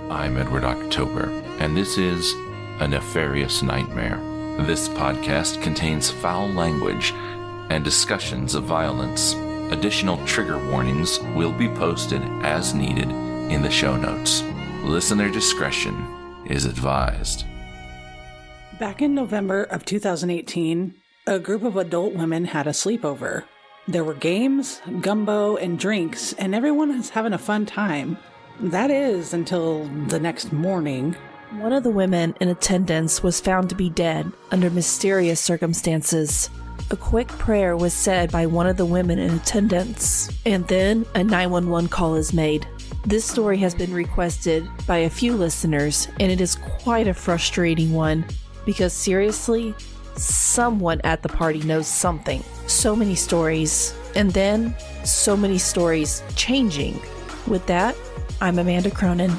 I'm Edward October, and this is A Nefarious Nightmare. This podcast contains foul language and discussions of violence. Additional trigger warnings will be posted as needed in the show notes. Listener discretion is advised. Back in November of 2018, a group of adult women had a sleepover. There were games, gumbo, and drinks, and everyone was having a fun time. That is, until the next morning. One of the women in attendance was found to be dead under mysterious circumstances. A quick prayer was said by one of the women in attendance, and then a 911 call is made. This story has been requested by a few listeners, and it is quite a frustrating one, because seriously, someone at the party knows something. So many stories, and then so many stories changing. With that, I'm Amanda Cronin.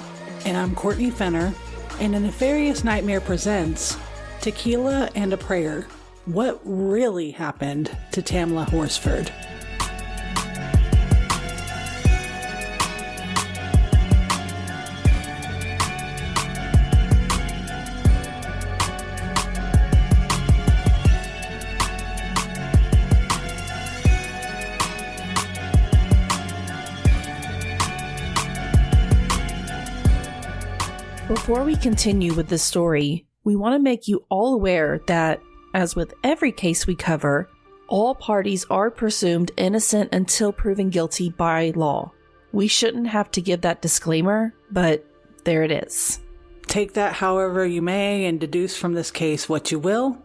And I'm Courtney Fenner. And A Nefarious Nightmare presents Tequila and a Prayer. What really happened to Tamla Horsford? Before we continue with this story, we want to make you all aware that, as with every case we cover, all parties are presumed innocent until proven guilty by law. We shouldn't have to give that disclaimer, but there it is. Take that however you may and deduce from this case what you will.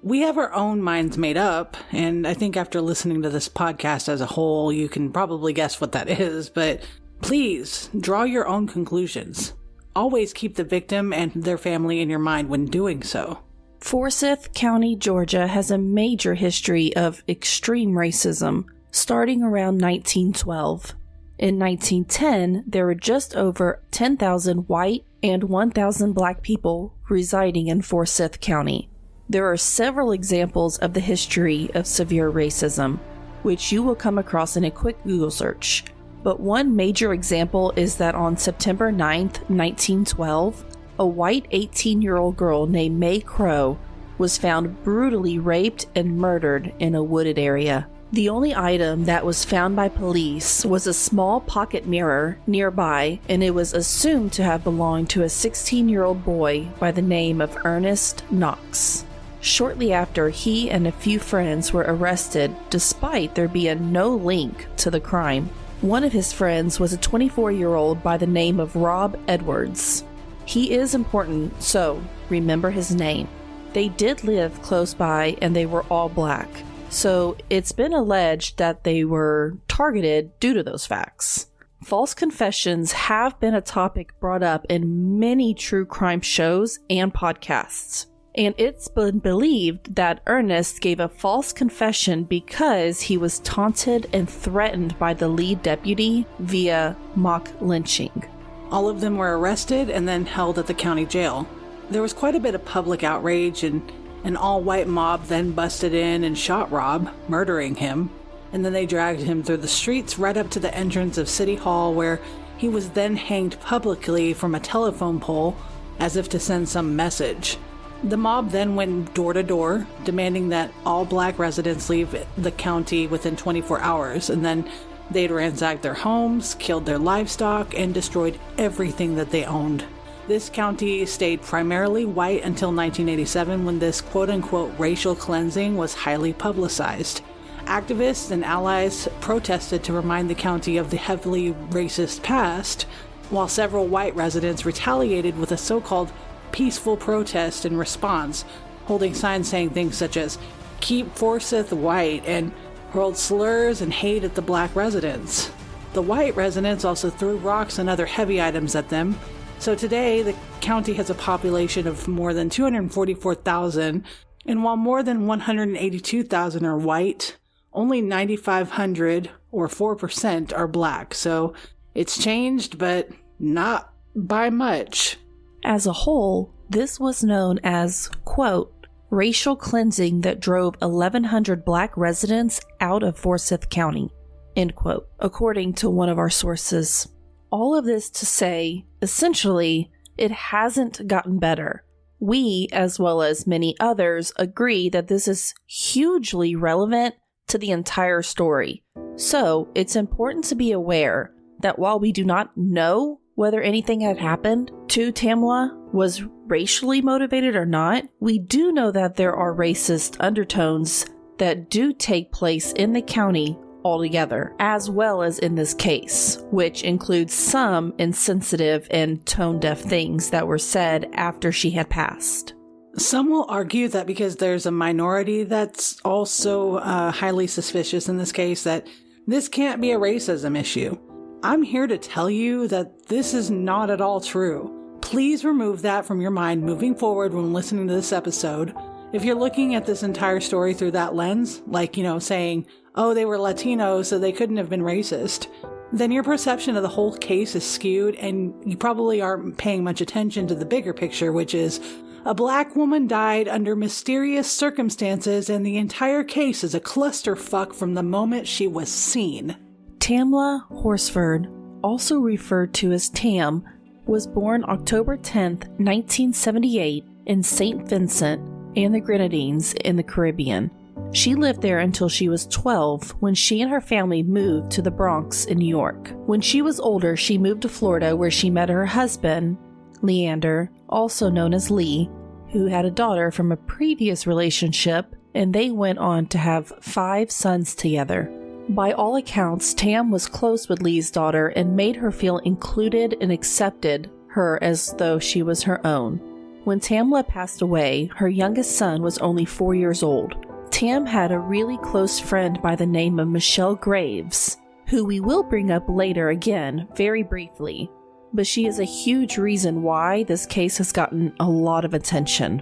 We have our own minds made up, and I think after listening to this podcast as a whole, you can probably guess what that is, but please draw your own conclusions. Always keep the victim and their family in your mind when doing so. Forsyth County, Georgia has a major history of extreme racism, starting around 1912. In 1910, there were just over 10,000 white and 1,000 black people residing in Forsyth County. There are several examples of the history of severe racism, which you will come across in a quick Google search. But one major example is that on September 9th, 1912, a white 18-year-old girl named May Crow was found brutally raped and murdered in a wooded area. The only item that was found by police was a small pocket mirror nearby, and it was assumed to have belonged to a 16-year-old boy by the name of Ernest Knox. Shortly after, he and a few friends were arrested despite there being no link to the crime. One of his friends was a 24-year-old by the name of Rob Edwards. He is important, so remember his name. They did live close by and they were all black, so it's been alleged that they were targeted due to those facts. False confessions have been a topic brought up in many true crime shows and podcasts. And it's been believed that Ernest gave a false confession because he was taunted and threatened by the lead deputy via mock lynching. All of them were arrested and then held at the county jail. There was quite a bit of public outrage, and an all-white mob then busted in and shot Rob, murdering him. And then they dragged him through the streets right up to the entrance of City Hall, where he was then hanged publicly from a telephone pole as if to send some message. The mob then went door to door, demanding that all black residents leave the county within 24 hours, and then they'd ransacked their homes, killed their livestock, and destroyed everything that they owned. This county stayed primarily white until 1987, when this quote-unquote racial cleansing was highly publicized. Activists and allies protested to remind the county of the heavily racist past, while several white residents retaliated with a so-called peaceful protest in response, holding signs saying things such as "Keep Forsyth White" and hurled slurs and hate at the black residents. The white residents also threw rocks and other heavy items at them. So today, the county has a population of more than 244,000, and while more than 182,000 are white, only 9,500, or 4%, are black. So it's changed, but not by much. As a whole, this was known as, quote, racial cleansing that drove 1,100 black residents out of Forsyth County, end quote, according to one of our sources. All of this to say, essentially, it hasn't gotten better. We, as well as many others, agree that this is hugely relevant to the entire story. So, it's important to be aware that while we do not know whether anything had happened to Tamla was racially motivated or not, we do know that there are racist undertones that do take place in the county altogether, as well as in this case, which includes some insensitive and tone-deaf things that were said after she had passed. Some will argue that because there's a minority that's also highly suspicious in this case, that this can't be a racism issue. I'm here to tell you that this is not at all true. Please remove that from your mind moving forward when listening to this episode. If you're looking at this entire story through that lens, like, saying, oh, they were Latino, so they couldn't have been racist, then your perception of the whole case is skewed, and you probably aren't paying much attention to the bigger picture, which is a black woman died under mysterious circumstances, and the entire case is a clusterfuck from the moment she was seen. Tamla Horsford, also referred to as Tam, was born October 10th, 1978 in St. Vincent and the Grenadines in the Caribbean. She lived there until she was 12 when she and her family moved to the Bronx in New York. When she was older, she moved to Florida where she met her husband, Leander, also known as Lee, who had a daughter from a previous relationship, and they went on to have 5 sons together. By all accounts, Tam was close with Lee's daughter and made her feel included and accepted her as though she was her own. When Tamla passed away, her youngest son was only 4 years old. Tam had a really close friend by the name of Michelle Graves, who we will bring up later again, very briefly, but she is a huge reason why this case has gotten a lot of attention.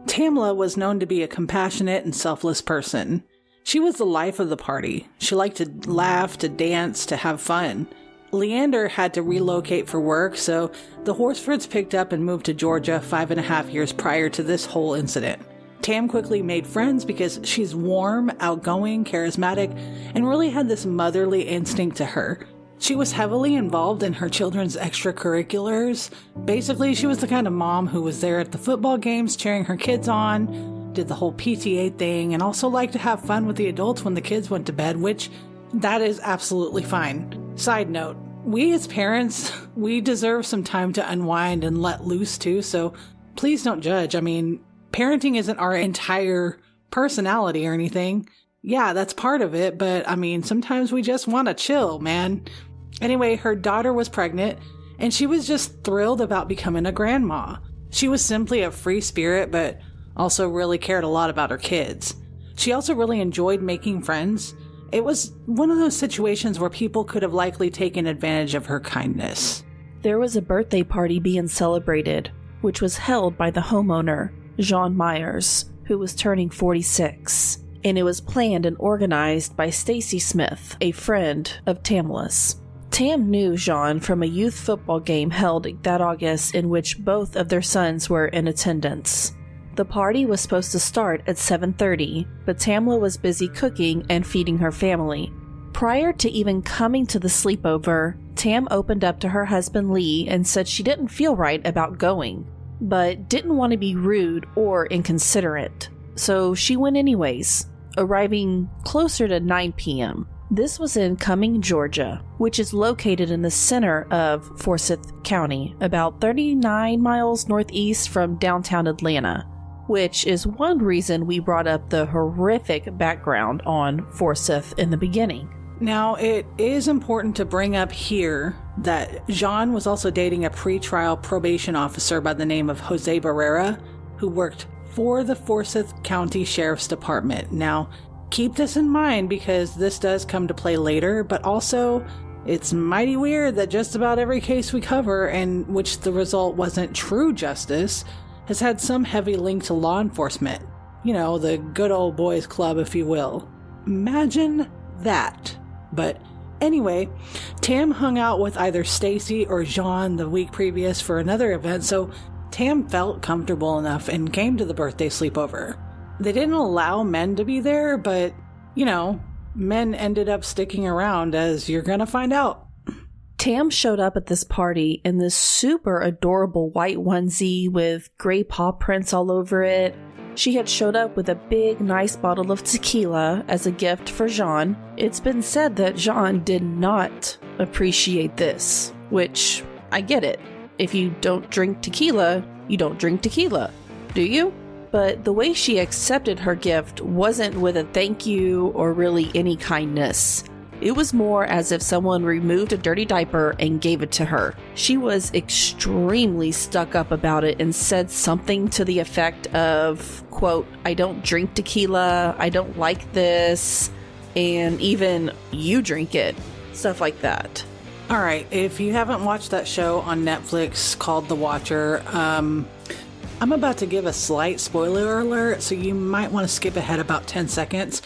Tamla was known to be a compassionate and selfless person. She was the life of the party. She liked to laugh, to dance, to have fun. Leander had to relocate for work, so the Horsfords picked up and moved to Georgia 5.5 years prior to this whole incident. Tam quickly made friends because she's warm, outgoing, charismatic, and really had this motherly instinct to her. She was heavily involved in her children's extracurriculars. Basically, she was the kind of mom who was there at the football games cheering her kids on, did the whole PTA thing, and also liked to have fun with the adults when the kids went to bed, which that is absolutely fine. Side note, we as parents, we deserve some time to unwind and let loose too, so please don't judge. I mean, parenting isn't our entire personality or anything. Yeah, that's part of it, but I mean, sometimes we just want to chill, man. Anyway, her daughter was pregnant, and she was just thrilled about becoming a grandma. She was simply a free spirit, but also really cared a lot about her kids. She also really enjoyed making friends. It was one of those situations where people could have likely taken advantage of her kindness. There was a birthday party being celebrated, which was held by the homeowner, Jean Myers, who was turning 46, and it was planned and organized by Stacy Smith, a friend of Tamla's. Tam knew Jean from a youth football game held that August in which both of their sons were in attendance. The party was supposed to start at 7:30, but Tamla was busy cooking and feeding her family. Prior to even coming to the sleepover, Tam opened up to her husband Lee and said she didn't feel right about going, but didn't want to be rude or inconsiderate. So she went anyways, arriving closer to 9 p.m. This was in Cumming, Georgia, which is located in the center of Forsyth County, about 39 miles northeast from downtown Atlanta, which is one reason we brought up the horrific background on Forsyth in the beginning. Now, it is important to bring up here that Jean was also dating a pretrial probation officer by the name of Jose Barrera, who worked for the Forsyth County Sheriff's Department. Now, keep this in mind because this does come to play later, but also it's mighty weird that just about every case we cover in which the result wasn't true justice has had some heavy link to law enforcement. You know, the good old boys club, if you will. Imagine that. But anyway, Tam hung out with either Stacy or Jean the week previous for another event, so Tam felt comfortable enough and came to the birthday sleepover. They didn't allow men to be there, but, you know, men ended up sticking around, as you're gonna find out. Tam showed up at this party in this super adorable white onesie with gray paw prints all over it. She had showed up with a big, nice bottle of tequila as a gift for Jean. It's been said that Jean did not appreciate this, which I get it. If you don't drink tequila, you don't drink tequila, do you? But the way she accepted her gift wasn't with a thank you or really any kindness. It was more as if someone removed a dirty diaper and gave it to her. She was extremely stuck up about it and said something to the effect of, quote, "I don't drink tequila, I don't like this, and even you drink it." Stuff like that. All right, if you haven't watched that show on Netflix called The Watcher, I'm about to give a slight spoiler alert, so you might want to skip ahead about 10 seconds.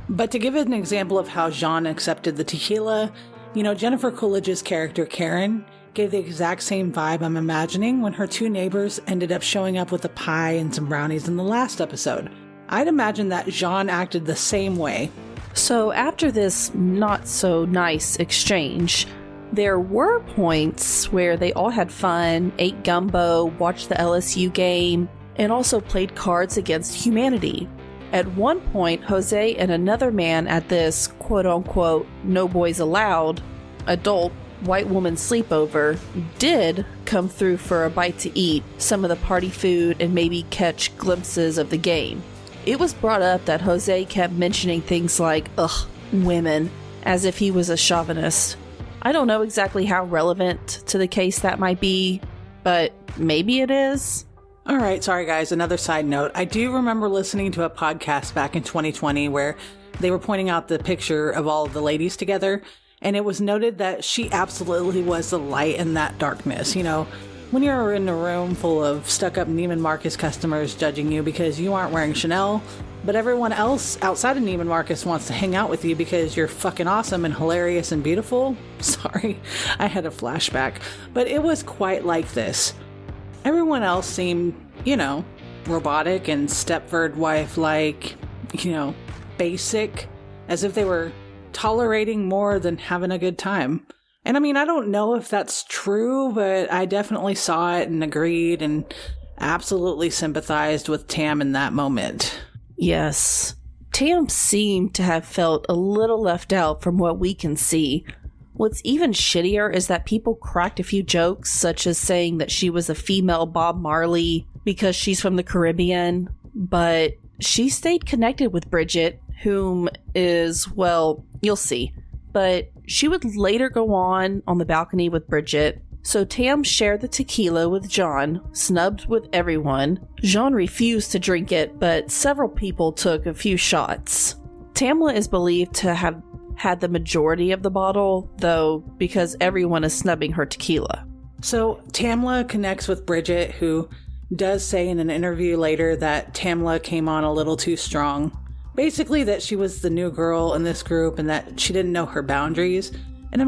But to give it an example of how Jean accepted the tequila, Jennifer Coolidge's character, Karen, gave the exact same vibe I'm imagining when her two neighbors ended up showing up with a pie and some brownies in the last episode. I'd imagine that Jean acted the same way. So after this not-so-nice exchange, there were points where they all had fun, ate gumbo, watched the LSU game, and also played Cards Against Humanity. At one point, Jose and another man at this quote-unquote no boys allowed adult white woman sleepover did come through for a bite to eat some of the party food and maybe catch glimpses of the game. It was brought up that Jose kept mentioning things like, ugh, women, as if he was a chauvinist. I don't know exactly how relevant to the case that might be, but maybe it is. All right, sorry guys, another side note. I do remember listening to a podcast back in 2020 where they were pointing out the picture of all of the ladies together, and it was noted that she absolutely was the light in that darkness. When you're in a room full of stuck-up Neiman Marcus customers judging you because you aren't wearing Chanel, but everyone else outside of Neiman Marcus wants to hang out with you because you're fucking awesome and hilarious and beautiful. Sorry, I had a flashback, but it was quite like this. Everyone else seemed, robotic and Stepford wife-like, basic, as if they were tolerating more than having a good time. And I don't know if that's true, but I definitely saw it and agreed and absolutely sympathized with Tam in that moment. Yes. Tam seemed to have felt a little left out from what we can see. What's even shittier is that people cracked a few jokes, such as saying that she was a female Bob Marley because she's from the Caribbean, but she stayed connected with Bridget, whom is, well, you'll see. But she would later go on the balcony with Bridget, so Tam shared the tequila with Jean, snubbed with everyone. Jean refused to drink it, but several people took a few shots. Tamla is believed to have had the majority of the bottle, though, because everyone is snubbing her tequila. So Tamla connects with Bridget, who does say in an interview later that Tamla came on a little too strong. Basically that she was the new girl in this group and that she didn't know her boundaries. And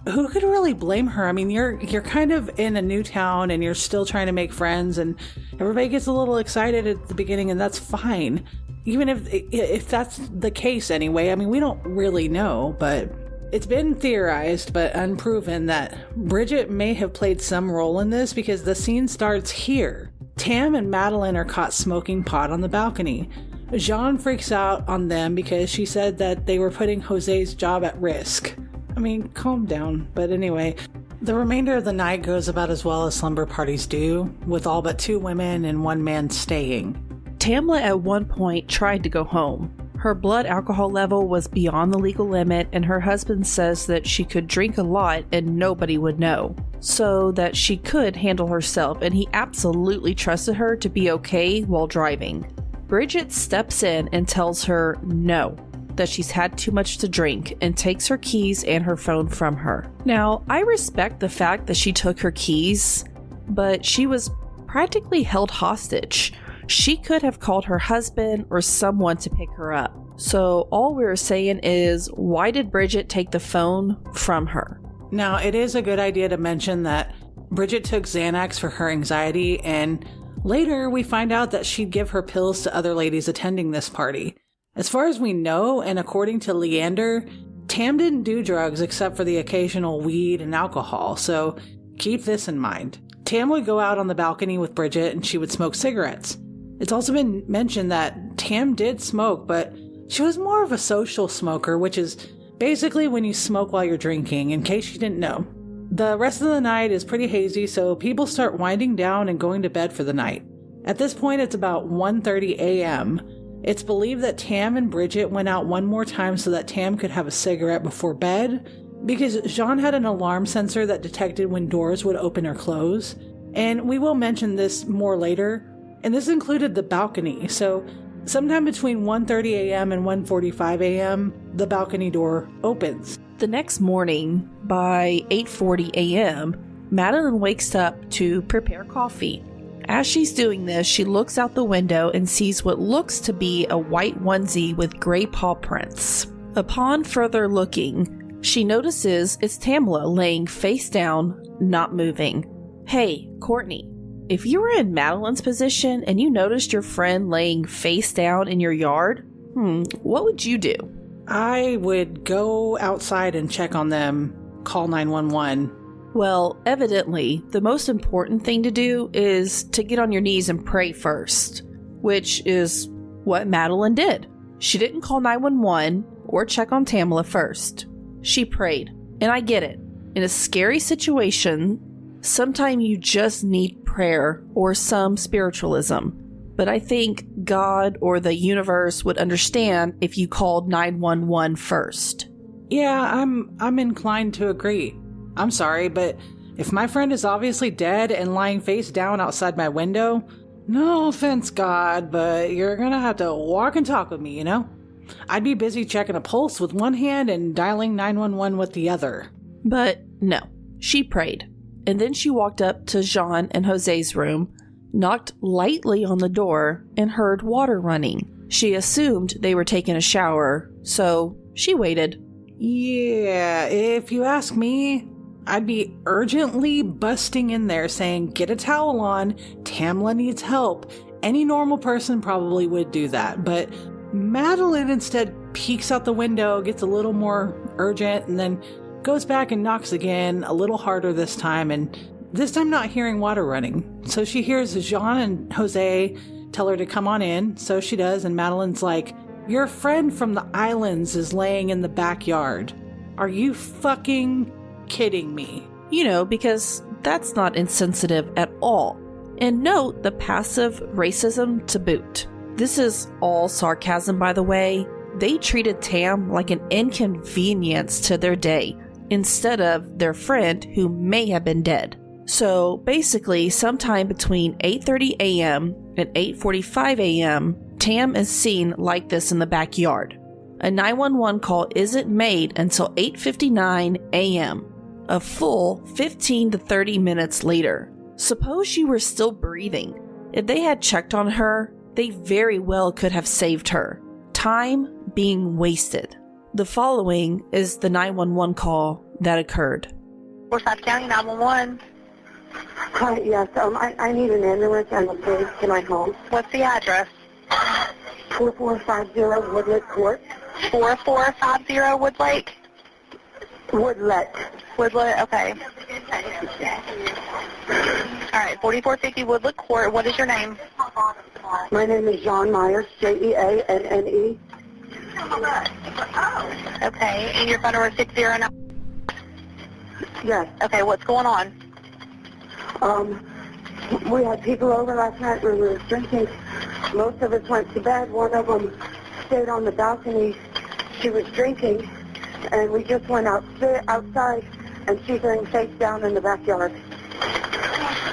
who could really blame her? You're kind of in a new town and you're still trying to make friends and everybody gets a little excited at the beginning and that's fine. Even if that's the case anyway, we don't really know, but it's been theorized but unproven that Bridget may have played some role in this because the scene starts here. Tam and Madeline are caught smoking pot on the balcony. Jean freaks out on them because she said that they were putting Jose's job at risk. Calm down. But anyway, the remainder of the night goes about as well as slumber parties do, with all but 2 women and 1 man staying. Tamla at one point tried to go home. Her blood alcohol level was beyond the legal limit, and her husband says that she could drink a lot and nobody would know, so that she could handle herself, and he absolutely trusted her to be okay while driving. Bridget steps in and tells her no, that she's had too much to drink, and takes her keys and her phone from her. Now, I respect the fact that she took her keys, but she was practically held hostage. She could have called her husband or someone to pick her up. So all we're saying is, why did Bridget take the phone from her? Now, it is a good idea to mention that Bridget took Xanax for her anxiety, and later we find out that she'd give her pills to other ladies attending this party. As far as we know, and according to Leander, Tam didn't do drugs except for the occasional weed and alcohol, so keep this in mind. Tam would go out on the balcony with Bridget and she would smoke cigarettes. It's also been mentioned that Tam did smoke, but she was more of a social smoker, which is basically when you smoke while you're drinking, in case you didn't know. The rest of the night is pretty hazy, so people start winding down and going to bed for the night. At this point, it's about 1:30 a.m. It's believed that Tam and Bridget went out one more time so that Tam could have a cigarette before bed, because Jean had an alarm sensor that detected when doors would open or close. And we will mention this more later, and this included the balcony, so sometime between 1:30 a.m. and 1:45 a.m., the balcony door opens. The next morning, by 8:40 a.m., Madeline wakes up to prepare coffee. As she's doing this, she looks out the window and sees what looks to be a white onesie with gray paw prints. Upon further looking, she notices it's Tamla laying face down, not moving. Hey, Courtney, if you were in Madeline's position and you noticed your friend laying face down in your yard, what would you do? I would go outside and check on them, call 911. Well, evidently, the most important thing to do is to get on your knees and pray first, which is what Madeline did. She didn't call 911 or check on Tamla first. She prayed, and I get it. In a scary situation, sometimes you just need prayer or some spiritualism. But I think God or the universe would understand if you called 911 first. Yeah, I'm inclined to agree. I'm sorry, but if my friend is obviously dead and lying face down outside my window, no offense, God, but you're gonna have to walk and talk with me, you know? I'd be busy checking a pulse with one hand and dialing 911 with the other. But no, she prayed. And then she walked up to Jean and Jose's room, knocked lightly on the door, and heard water running. She assumed they were taking a shower, so she waited. Yeah, if you ask me, I'd be urgently busting in there saying, get a towel on, Tamla needs help. Any normal person probably would do that, but Madeline instead peeks out the window, gets a little more urgent, and then goes back and knocks again, a little harder this time, and this time not hearing water running. So she hears Jean and Jose tell her to come on in, so she does, and Madeline's like, your friend from the islands is laying in the backyard. Are you fucking kidding me? You know, because that's not insensitive at all. And note the passive racism to boot. This is all sarcasm, by the way. They treated Tam like an inconvenience to their day, instead of their friend who may have been dead. So basically, sometime between 8:30 a.m. and 8:45 a.m., Tam is seen like this in the backyard. A 911 call isn't made until 8:59 a.m., a full 15 to 30 minutes later. Suppose she were still breathing. If they had checked on her, they very well could have saved her. Time being wasted. The following is the 911 call that occurred. Forsyth County 911. Hi, yes, I need an ambulance and a police to my home. What's the address? 4450 Woodlet Court. 4450 Woodlake? Woodlet. Woodlet, okay. All right, 4450 Woodlet Court. What is your name? My name is Jean Myers, Jeanne. Okay, and your phone number is 609? Yes. Okay, what's going on? We had people over last night. We were drinking. Most of us went to bed. One of them stayed on the balcony. She was drinking, and we just went outside, and she's laying face down in the backyard.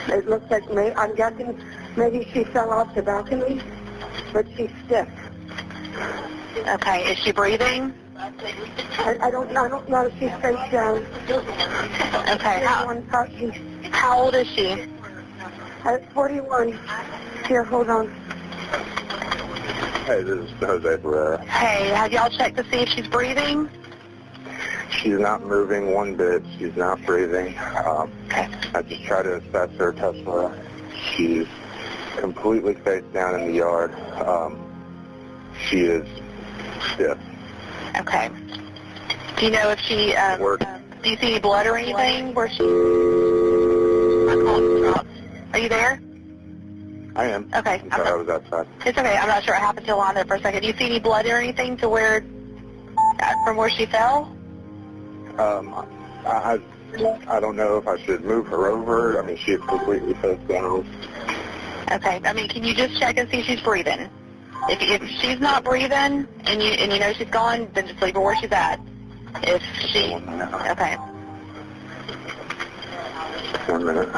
It looks like I'm guessing maybe she fell off the balcony, but she's stiff. Okay, is she breathing? I don't know if she's face down. Okay, how old is she? 41. Here, hold on. Hey, this is Jose Barrera. Hey, have y'all checked to see if she's breathing? She's not moving one bit. She's not breathing. I just try to assess her, touch her. She's completely face down in the yard. She is stiff. Okay. Do you know if she, do you see any blood or anything where she... Are you there? I am. Okay. I'm sorry, I was outside. It's okay. I'm not sure what happened to the line there for a second. Do you see any blood or anything to where, from where she fell? I don't know if I should move her over. I mean, she is completely face down. Okay. I mean, can you just check and see if she's breathing? If she's not breathing and you know she's gone, then just leave her where she's at. If she... Okay. 1 minute.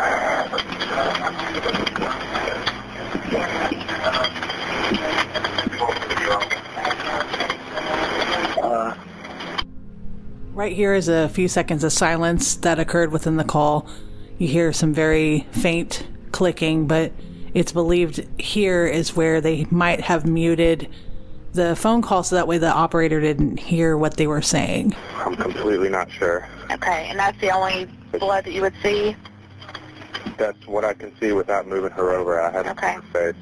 Right here is a few seconds of silence that occurred within the call. You hear some very faint clicking, but it's believed here is where they might have muted the phone call so that way the operator didn't hear what they were saying. I'm completely not sure. Okay, and that's the only blood that you would see? That's what I can see without moving her over. I haven't seen her face.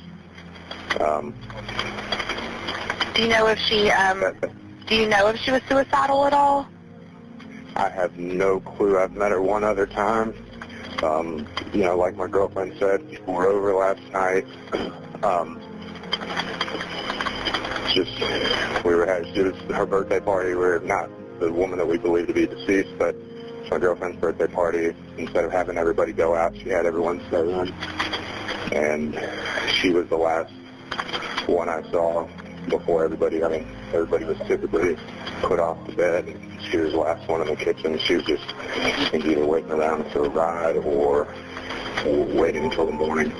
Do you know if she was suicidal at all? I have no clue. I've met her one other time. You know, like my girlfriend said, we were over last night. It was her birthday party. We're not the woman that we believe to be deceased, but it's my girlfriend's birthday party. Instead of having everybody go out, she had everyone stay in. And she was the last one I saw before everybody was typically put off to bed. She was the last one in the kitchen. She was just either waiting around for a ride or waiting until the morning.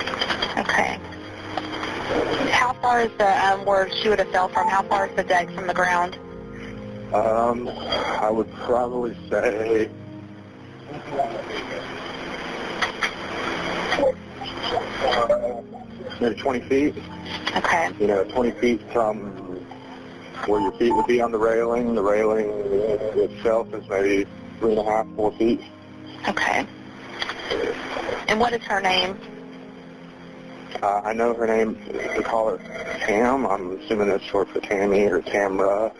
Okay. How far is the where she would have fell from? How far is the deck from the ground? I would probably say maybe 20 feet. Okay. You know, 20 feet from where your feet would be on the railing. The railing itself is maybe 3.5, 4 feet. Okay. And what is her name? I know her name, we call her Tam. I'm assuming that's short for Tammy or Tamra.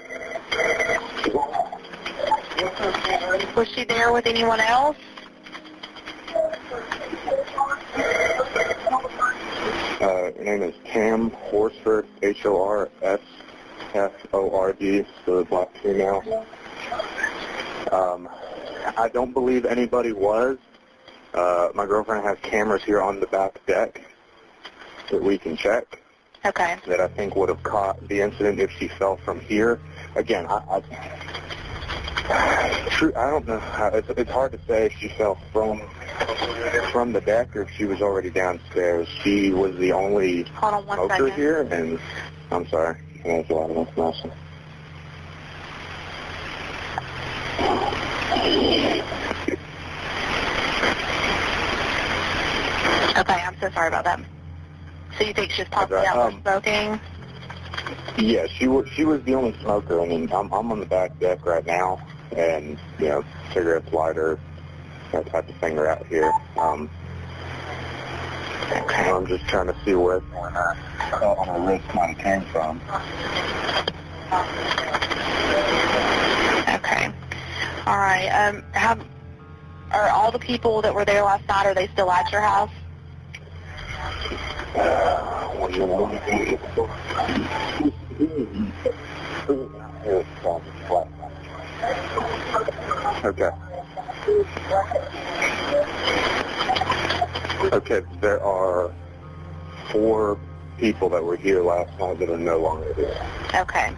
Was she there with anyone else? Her name is Tam Horsford, Horsford, so the black female. I don't believe anybody was. My girlfriend has cameras here on the back deck that we can check. Okay. That I think would have caught the incident if she fell from here. Again, I don't know. It's hard to say if she fell from the deck or if she was already downstairs. She was the only smoker here, and I'm sorry. That's a lot of information. Okay, I'm so sorry about that. So you think she's possibly out there smoking? Yeah, she was the only smoker. I mean, I'm on the back deck right now, and you know, cigarettes, lighter, that type of thing are out here. Okay. I'm just trying to see where that cut on her wrist might have came from. Okay. All right. Are all the people that were there last night, are they still at your house? Okay. Okay, there are 4 people that were here last night that are no longer here. Okay.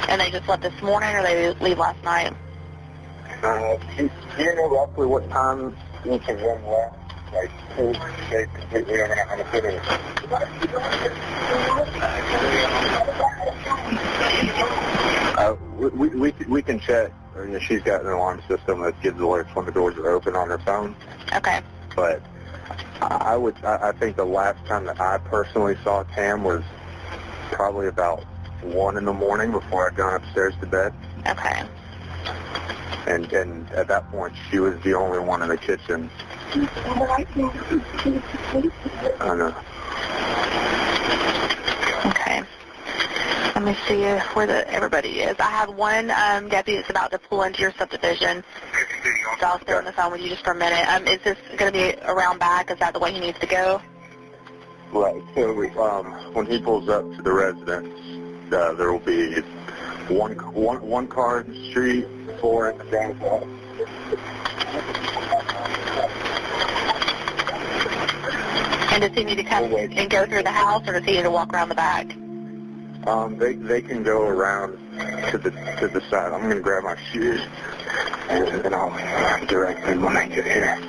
And they just left this morning, or they leave last night? Do you know roughly what time each of them left? Like, they completely don't know how to put it. We can check. You know, she's got an alarm system that gives alerts when the doors are open on her phone. Okay. But I think the last time that I personally saw Tam was probably about 1 in the morning before I'd gone upstairs to bed. Okay. And at that point, she was the only one in the kitchen. I know. Okay. Let Let me see where everybody is. I have one deputy that's about to pull into your subdivision. So I'll stay on the phone with you just for a minute. Is this going to be around back? Is that the way he needs to go? Right. So when he pulls up to the residence, there will be one car in the street, 4 in the driveway. And does he need to come and go through the house, or does he need to walk around the back? They can go around to the side. I'm going to grab my shoes, and then I'll direct them when I get here.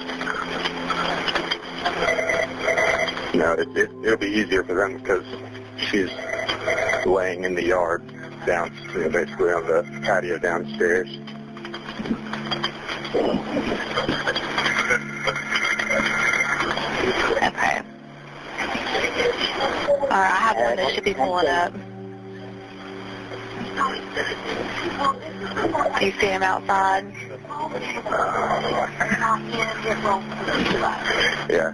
It'll be easier for them because she's laying in the yard down, basically on the patio downstairs. Okay. All right, I have one that should be pulling up. Do you see him outside? Yeah.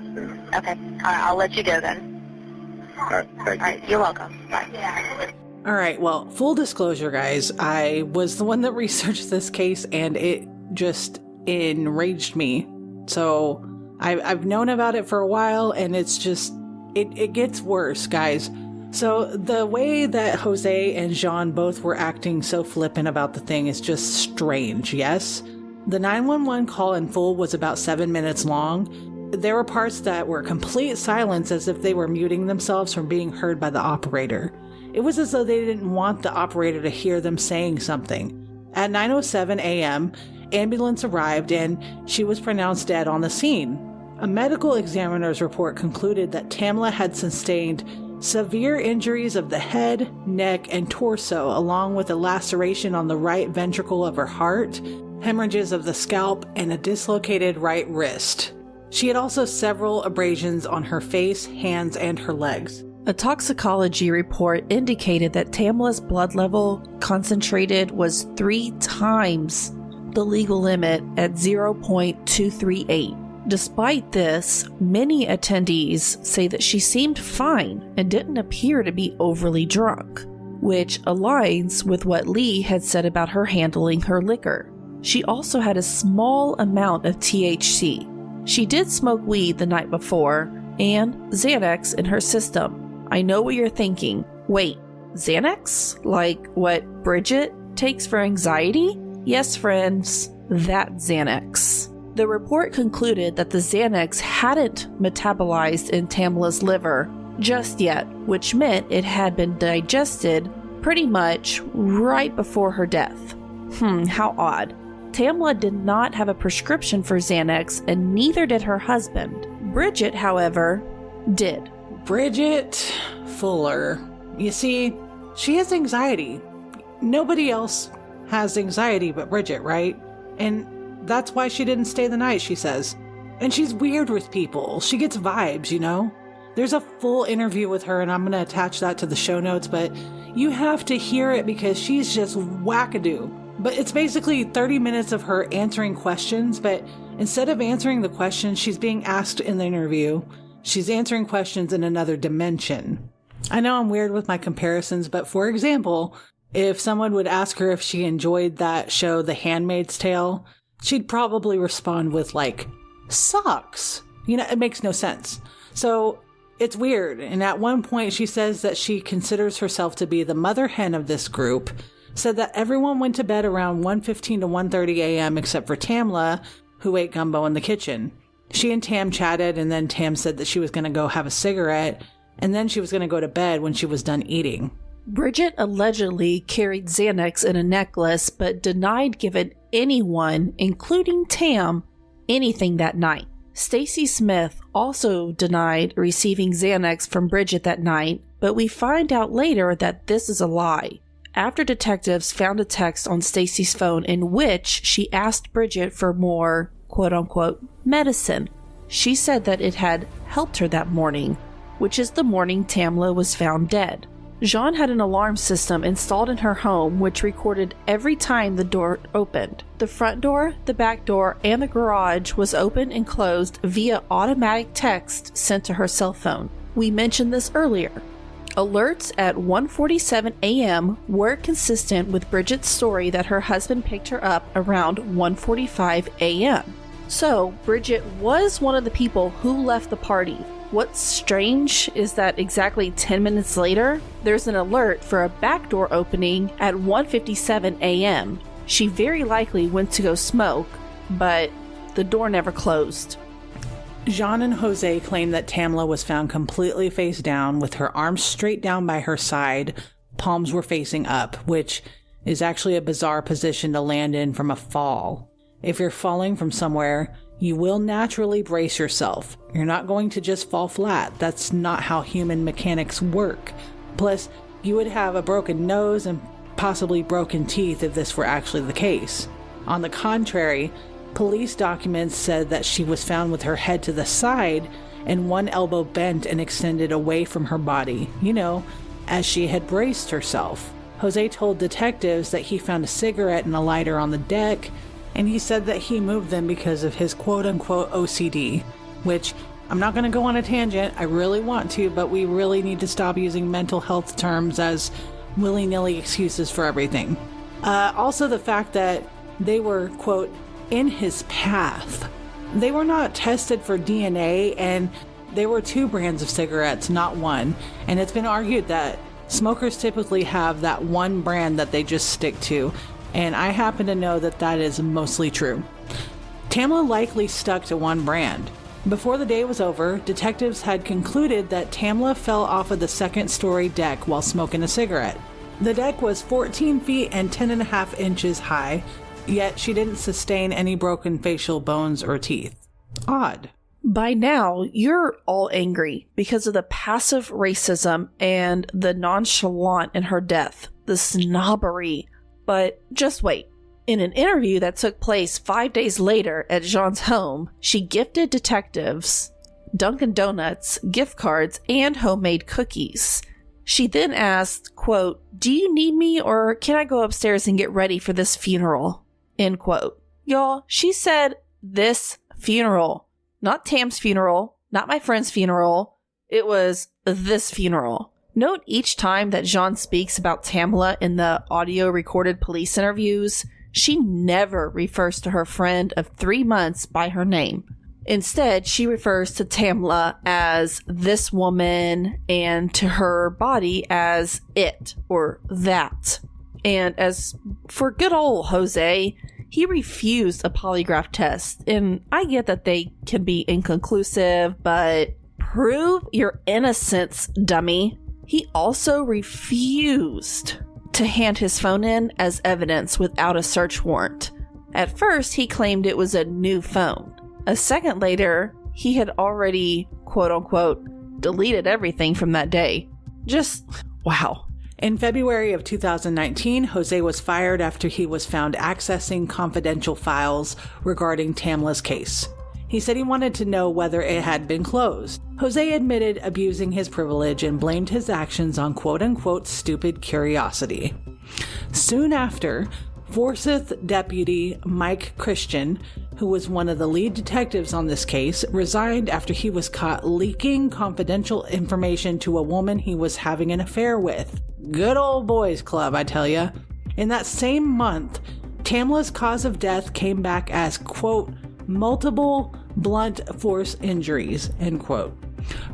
Okay. All right, I'll let you go then. All right, thank you. All right, you're welcome. Bye. All right, well, full disclosure, guys, I was the one that researched this case, and it just enraged me. So I've known about it for a while, and it's just, it gets worse, guys. So the way that Jose and Jean both were acting so flippant about the thing is just strange, yes? The 911 call in full was about 7 minutes long. There were parts that were complete silence, as if they were muting themselves from being heard by the operator. It was as though they didn't want the operator to hear them saying something. At 9:07 a.m., ambulance arrived and she was pronounced dead on the scene. A medical examiner's report concluded that Tamla had sustained severe injuries of the head, neck, and torso, along with a laceration on the right ventricle of her heart, hemorrhages of the scalp, and a dislocated right wrist. She had also several abrasions on her face, hands, and her legs. A toxicology report indicated that Tamla's blood level concentrated was 3 times the legal limit at 0.238. Despite this, many attendees say that she seemed fine and didn't appear to be overly drunk, which aligns with what Lee had said about her handling her liquor. She also had a small amount of THC. She did smoke weed the night before and Xanax in her system. I know what you're thinking. Wait, Xanax? Like what Bridget takes for anxiety? Yes, friends, that Xanax. The report concluded that the Xanax hadn't metabolized in Tamla's liver just yet, which meant it had been digested pretty much right before her death. How odd. Tamla did not have a prescription for Xanax, and neither did her husband. Bridget, however, did. Bridget Fuller. You see, she has anxiety. Nobody else has anxiety but Bridget, right? And that's why she didn't stay the night, she says. And she's weird with people. She gets vibes, you know? There's a full interview with her, and I'm going to attach that to the show notes, but you have to hear it because she's just wackadoo. But it's basically 30 minutes of her answering questions, but instead of answering the questions she's being asked in the interview, she's answering questions in another dimension. I know I'm weird with my comparisons, but for example, if someone would ask her if she enjoyed that show, The Handmaid's Tale, she'd probably respond with like, sucks. You know, it makes no sense. So it's weird. And at one point she says that she considers herself to be the mother hen of this group, said that everyone went to bed around 1:15 to 1:30 a.m. except for Tamla, who ate gumbo in the kitchen. She and Tam chatted, and then Tam said that she was going to go have a cigarette, and then she was going to go to bed when she was done eating. Bridget allegedly carried Xanax in a necklace, but denied giving anyone, including Tam, anything that night. Stacy Smith also denied receiving Xanax from Bridget that night, but we find out later that this is a lie. After detectives found a text on Stacy's phone in which she asked Bridget for more, quote-unquote, medicine. She said that it had helped her that morning, which is the morning Tamla was found dead. Jean had an alarm system installed in her home which recorded every time the door opened. The front door, the back door, and the garage was opened and closed via automatic text sent to her cell phone. We mentioned this earlier. Alerts at 1:47 a.m. were consistent with Bridget's story that her husband picked her up around 1:45 a.m. So, Bridget was one of the people who left the party. What's strange is that exactly 10 minutes later, there's an alert for a back door opening at 1:57 a.m. She very likely went to go smoke, but the door never closed. Jean and Jose claim that Tamla was found completely face down with her arms straight down by her side, palms were facing up, which is actually a bizarre position to land in from a fall. If you're falling from somewhere, you will naturally brace yourself. You're not going to just fall flat. That's not how human mechanics work. Plus, you would have a broken nose and possibly broken teeth if this were actually the case. On the contrary, police documents said that she was found with her head to the side and one elbow bent and extended away from her body, as she had braced herself. Jose told detectives that he found a cigarette and a lighter on the deck, and he said that he moved them because of his quote-unquote OCD, which I'm not going to go on a tangent, I really want to, but we really need to stop using mental health terms as willy-nilly excuses for everything. Also the fact that they were, quote, in his path. They were not tested for DNA, and they were 2 brands of cigarettes, not one. And it's been argued that smokers typically have that one brand that they just stick to, and I happen to know that that is mostly true. Tamla likely stuck to one brand. Before the day was over, detectives had concluded that Tamla fell off of the second-story deck while smoking a cigarette. The deck was 14 feet and 10.5 inches high, yet she didn't sustain any broken facial bones or teeth. Odd. By now, you're all angry because of the passive racism and the nonchalant in her death, the snobbery. But just wait. In an interview that took place 5 days later at Jean's home, she gifted detectives Dunkin' Donuts, gift cards, and homemade cookies. She then asked, quote, "Do you need me or can I go upstairs and get ready for this funeral?" End quote. Y'all, she said this funeral. Not Tam's funeral, not my friend's funeral. It was this funeral. Note each time that Jean speaks about Tamla in the audio recorded police interviews, she never refers to her friend of 3 months by her name. Instead, she refers to Tamla as this woman and to her body as it or that. And as for good old Jose, he refused a polygraph test. And I get that they can be inconclusive, but prove your innocence, dummy. He also refused to hand his phone in as evidence without a search warrant. At first, he claimed it was a new phone. A second later, he had already, quote-unquote, deleted everything from that day. Just, wow. In February of 2019, Jose was fired after he was found accessing confidential files regarding Tamla's case. He said he wanted to know whether it had been closed. Jose admitted abusing his privilege and blamed his actions on quote-unquote stupid curiosity. Soon after, Forsyth Deputy Mike Christian, who was one of the lead detectives on this case, resigned after he was caught leaking confidential information to a woman he was having an affair with. Good old boys club, I tell ya. In that same month, Tamla's cause of death came back as, quote, multiple blunt force injuries, end quote.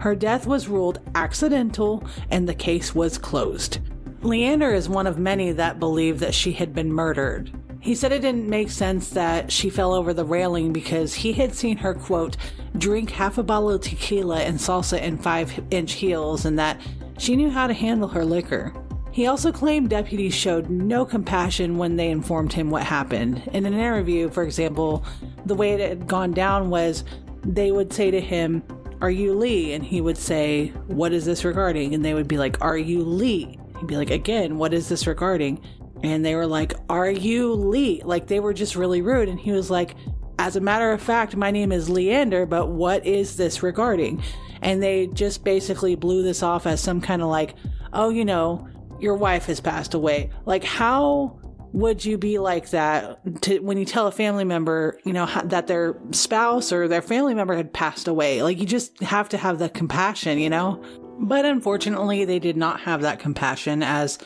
Her death was ruled accidental and the case was closed. Leander is one of many that believe that she had been murdered. He said it didn't make sense that she fell over the railing because he had seen her, quote, drink half a bottle of tequila and salsa in 5-inch heels and that she knew how to handle her liquor. He also claimed deputies showed no compassion when they informed him what happened. In an interview, for example, the way it had gone down was they would say to him, "Are you Lee?" And he would say, "What is this regarding?" And they would be like, "Are you Lee?" He'd be like, "Again, what is this regarding?" And they were like, "Are you Lee?" Like they were just really rude. And he was like, "As a matter of fact, my name is Leander, but what is this regarding?" And they just basically blew this off as some kind of like, "Oh, you know, your wife has passed away." Like, how would you be like that when you tell a family member, you know, that their spouse or their family member had passed away? Like, you just have to have the compassion, you know? But unfortunately, they did not have that compassion as,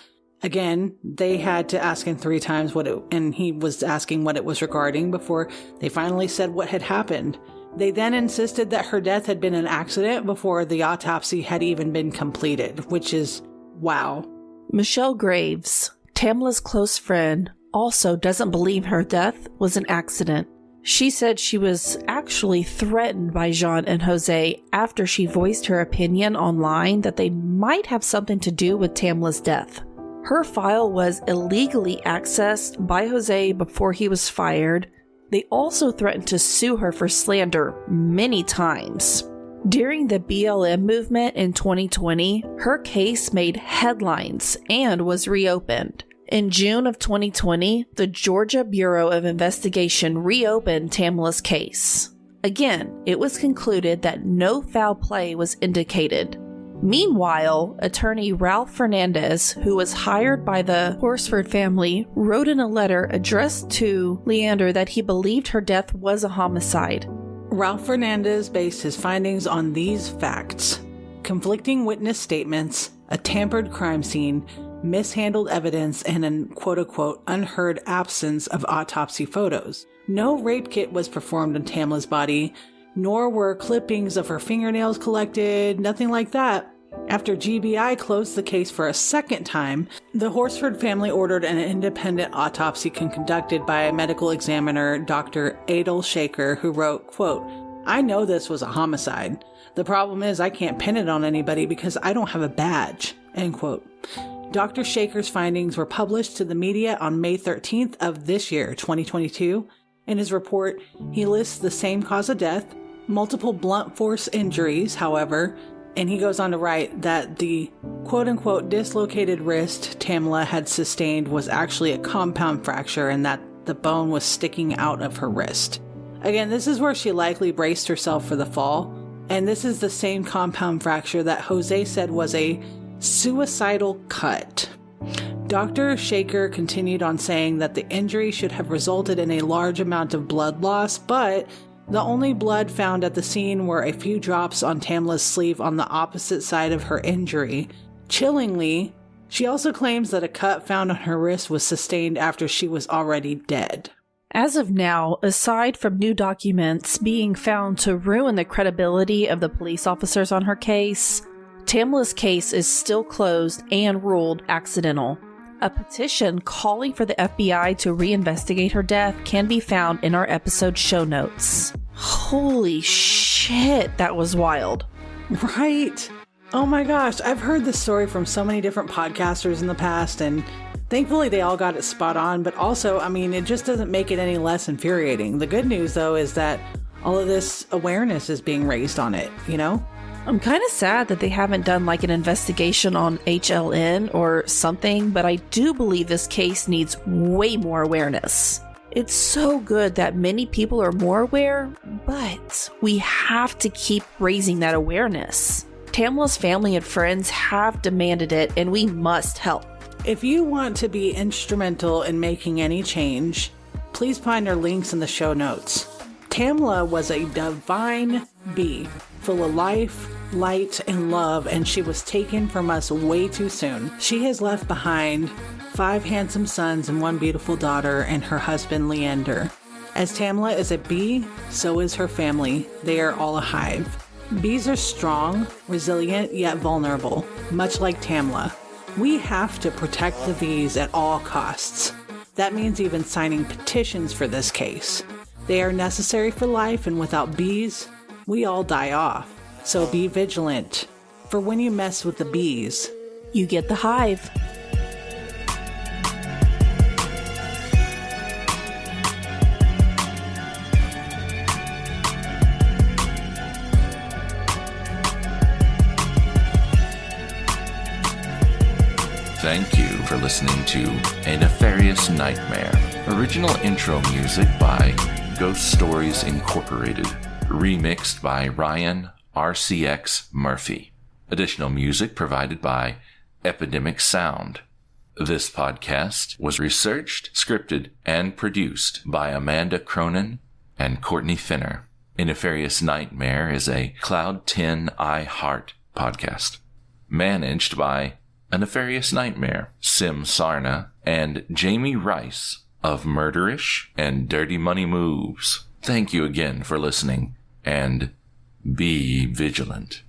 again, they had to ask him 3 times and he was asking what it was regarding before they finally said what had happened. They then insisted that her death had been an accident before the autopsy had even been completed, which is wow. Michelle Graves, Tamla's close friend, also doesn't believe her death was an accident. She said she was actually threatened by Jean and Jose after she voiced her opinion online that they might have something to do with Tamla's death. Her file was illegally accessed by Jose before he was fired. They also threatened to sue her for slander many times. During the BLM movement in 2020, her case made headlines and was reopened. In June of 2020, the Georgia Bureau of Investigation reopened Tamla's case. Again, it was concluded that no foul play was indicated. Meanwhile, attorney Ralph Fernandez, who was hired by the Horsford family, wrote in a letter addressed to Leander that he believed her death was a homicide. Ralph Fernandez based his findings on these facts: conflicting witness statements, a tampered crime scene, mishandled evidence, and an quote-unquote unheard absence of autopsy photos. No rape kit was performed on Tamla's body, nor were clippings of her fingernails collected, nothing like that. After GBI closed the case for a second time, the Horsford family ordered an independent autopsy conducted by a medical examiner, Dr. Adel Shaker, who wrote, quote, "I know this was a homicide. The problem is I can't pin it on anybody because I don't have a badge," end quote. Dr. Shaker's findings were published to the media on May 13th of this year, 2022. In his report, he lists the same cause of death, multiple blunt force injuries, however, and he goes on to write that the quote-unquote dislocated wrist Tamla had sustained was actually a compound fracture and that the bone was sticking out of her wrist. Again, this is where she likely braced herself for the fall, and this is the same compound fracture that Jose said was a suicidal cut. Dr. Shaker continued on saying that the injury should have resulted in a large amount of blood loss, but the only blood found at the scene were a few drops on Tamla's sleeve on the opposite side of her injury. Chillingly, she also claims that a cut found on her wrist was sustained after she was already dead. As of now, aside from new documents being found to ruin the credibility of the police officers on her case, Tamla's case is still closed and ruled accidental. A petition calling for the FBI to reinvestigate her death can be found in our episode show notes. Holy shit, that was wild. Right? Oh my gosh, I've heard this story from so many different podcasters in the past, and thankfully they all got it spot on, but also, I mean, it just doesn't make it any less infuriating. The good news, though, is that all of this awareness is being raised on it, you know? I'm kind of sad that they haven't done like an investigation on HLN or something, but I do believe this case needs way more awareness. It's so good that many people are more aware, but we have to keep raising that awareness. Tamla's family and friends have demanded it, and we must help. If you want to be instrumental in making any change, please find our links in the show notes. Tamla was a divine bee, full of life, light, and love, and she was taken from us way too soon. She has left behind 5 handsome sons and 1 beautiful daughter and her husband Leander. As Tamla is a bee, so is her family. They are all a hive. Bees are strong, resilient, yet vulnerable, much like Tamla. We have to protect the bees at all costs. That means even signing petitions for this case. They are necessary for life, and without bees, we all die off. So be vigilant, for when you mess with the bees, you get the hive. Thank you for listening to A Nefarious Nightmare. Original intro music by Ghost Stories Incorporated. Remixed by Ryan RCX Murphy. Additional music provided by Epidemic Sound. This podcast was researched, scripted, and produced by Amanda Cronin and Courtney Finner. A Nefarious Nightmare is a Cloud 10 iHeart podcast. managed by A Nefarious Nightmare, Sim Sarna, and Jamie Rice of Murderish and Dirty Money Moves. Thank you again for listening, and be vigilant.